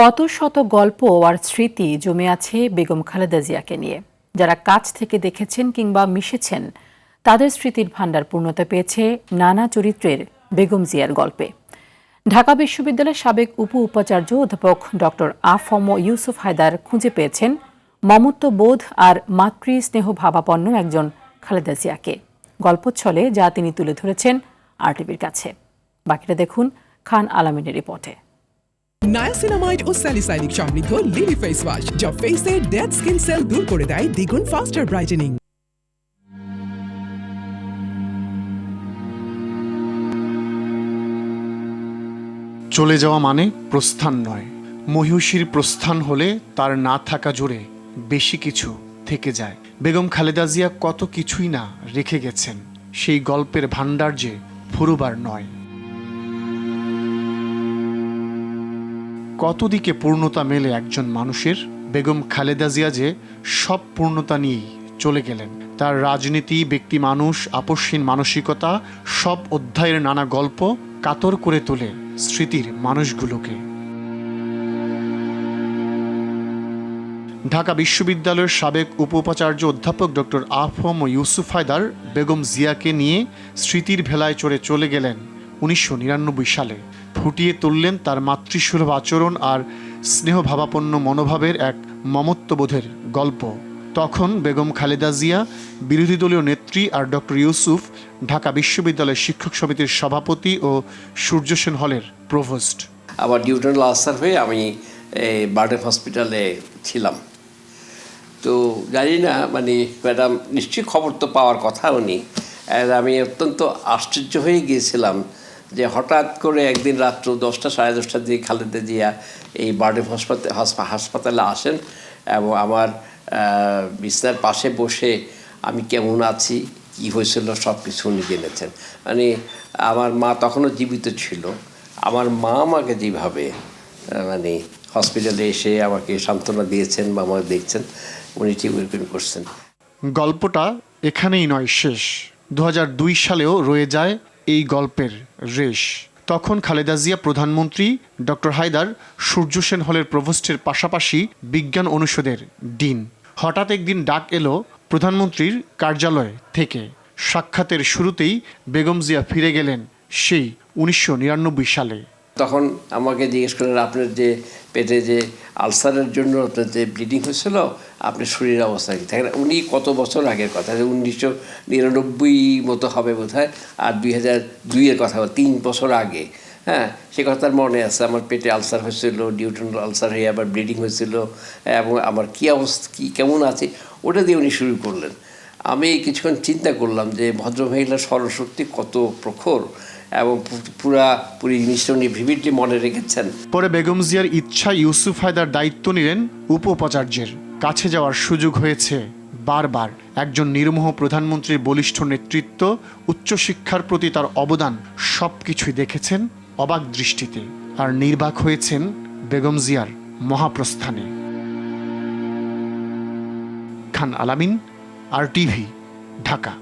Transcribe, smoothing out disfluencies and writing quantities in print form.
কত শত গল্প আর স্মৃতি জমে আছে বেগম খালেদা জিয়াকে নিয়ে। যারা কাছ থেকে দেখেছেন কিংবা মিশেছেন তাদের স্মৃতির ভাণ্ডার পূর্ণতা পেয়েছে নানা চরিত্রের বেগম জিয়ার গল্পে। ঢাকা বিশ্ববিদ্যালয়ের সাবেক উপাচার্য অধ্যাপক ডক্টর আ.ফ.ম. ইউসুফ হায়দার খুঁজে পেয়েছেন মমত্ববোধ আর মাতৃ স্নেহ ভাবাপন্ন একজন খালেদা জিয়াকে গল্পচ্ছলে, যা তিনি তুলে ধরেছেন আরটিভির কাছে। বাকিটা দেখুন খান আলামিনের রিপোর্টে। নায়াসিনামাইড ও স্যালিসাইলিক সমৃদ্ধ লিলি ফেস ওয়াশ, যা ফেসের ডেড স্কিন সেল দূর করে দেয় দ্বিগুণ ফাস্টার ব্রাইটেনিং। চলে যাওয়া মানে প্রস্থান নয়। মহিষীর প্রস্থান হলে তার না থাকা জুড়ে বেশি কিছু থেকে যায়। বেগম খালেদা জিয়া কত কিছুই না রেখে গেছেন, সেই গল্পের ভাণ্ডার যে ফুরুবার নয়। কত দিকে পূর্ণতা মেলে একজন মানুষের। বেগম খালেদা জিয়া যে সব পূর্ণতা নিয়েই চলে গেলেন। তার রাজনীতি, ব্যক্তি মানুষ, আপসহীন মানসিকতা, সব অধ্যায়ের নানা গল্প কাতর করে তোলে স্মৃতির মানুষগুলোকে। ঢাকা বিশ্ববিদ্যালয়ের সাবেক উপাচার্য অধ্যাপক ডক্টর আ.ফ.ম. ইউসুফ হায়দার বেগম জিয়াকে নিয়ে স্মৃতির ভেলায় চলে গেলেন 1999 সালে। ফুটিয়ে তুললেন তার মাতৃসুলভ আচরণ আর স্নেহভাবাপন্ন মনোভাবের এক মমত্ববোধের গল্প। তখন বেগম খালেদা জিয়া বিরোধী দলীয় নেত্রী আর ডক্টর ইউসুফ ঢাকা বিশ্ববিদ্যালয়ের শিক্ষক সমিতির সভাপতি ও সূর্য সেন হলের প্রভোস্ট। আবার ডিউটেনাল আলসার হয়ে আমি বার্ডেন হসপিটালে ছিলাম। তো জানি না, ম্যাডাম নিশ্চয়ই খবর তো পাওয়ার কথা উনি। আমি অত্যন্ত আশ্চর্য হয়ে গিয়েছিলাম যে হঠাৎ করে একদিন রাত্র 10টা সাড়ে 10টার দিকে খালেদা জিয়া এই বার্ডেন হাসপাতালে আসেন এবং আমার বিছানার পাশে বসে আমি কেমন আছি, কি হয়েছিল সব কিছু উনি জেনেছেন। আমার মা তখনও জীবিত ছিল। আমার মা আমাকে যেভাবে হসপিটালে এসে আমাকে সান্ত্বনা দিয়েছেন বা আমাকে দেখছেন, উনি ঠিক করছেন। গল্পটা এখানেই নয় শেষ। 2002 সালেও রয়ে যায় এই গল্পের রেশ। তখন খালেদা জিয়া প্রধানমন্ত্রী, ডক্টর হায়দার সূর্য সেন হলের প্রভোস্টের পাশাপাশি বিজ্ঞান অনুষদের ডিন। হঠাৎ একদিন ডাক এলো প্রধানমন্ত্রীর কার্যালয় থেকে। সাক্ষাতের শুরুতেই বেগম জিয়া ফিরে গেলেন সেই 1999 সালে। তখন আমাকে জিজ্ঞেস করলেন, আপনার যে পেটে যে আলসারের জন্য আপনার যে ব্লিডিং হয়েছিল, আপনার শরীরের অবস্থা কী থাকে। উনি কত বছর আগের কথা, 1999 মতো হবে বোধ হয়, আর 2002-এর কথা, 3 বছর আগে। হ্যাঁ, সে কথার মনে আছে। আমার পেটে আলসার হয়েছিল, ডিউটেনাল আলসার হয়ে আবার ব্লিডিং হয়েছিল, এবং আমার কী অবস্থা, কেমন আছে, ওটা দিয়ে উনি শুরু করলেন। আমি কিছুক্ষণ চিন্তা করলাম যে ভদ্রমহিলার স্মরণশক্তি কত প্রখর এবং পুরি জিনিসটা উনি ভিভিডলি মনে রেখেছেন। পরে বেগম জিয়ার ইচ্ছা ইউসুফ হায়দার দায়িত্ব নিলেন উপাচার্যের। কাছে যাওয়ার সুযোগ হয়েছে বারবার। একজন নির্মোহ প্রধানমন্ত্রীর বলিষ্ঠ নেতৃত্ব, উচ্চশিক্ষার প্রতি তার অবদান, সব কিছুই দেখেছেন অবাক দৃষ্টিতে। আর নির্বাক হয়েছেন বেগম জিয়ার মহাপ্রস্থানে। খান আলামিন, আরটিভি, ঢাকা।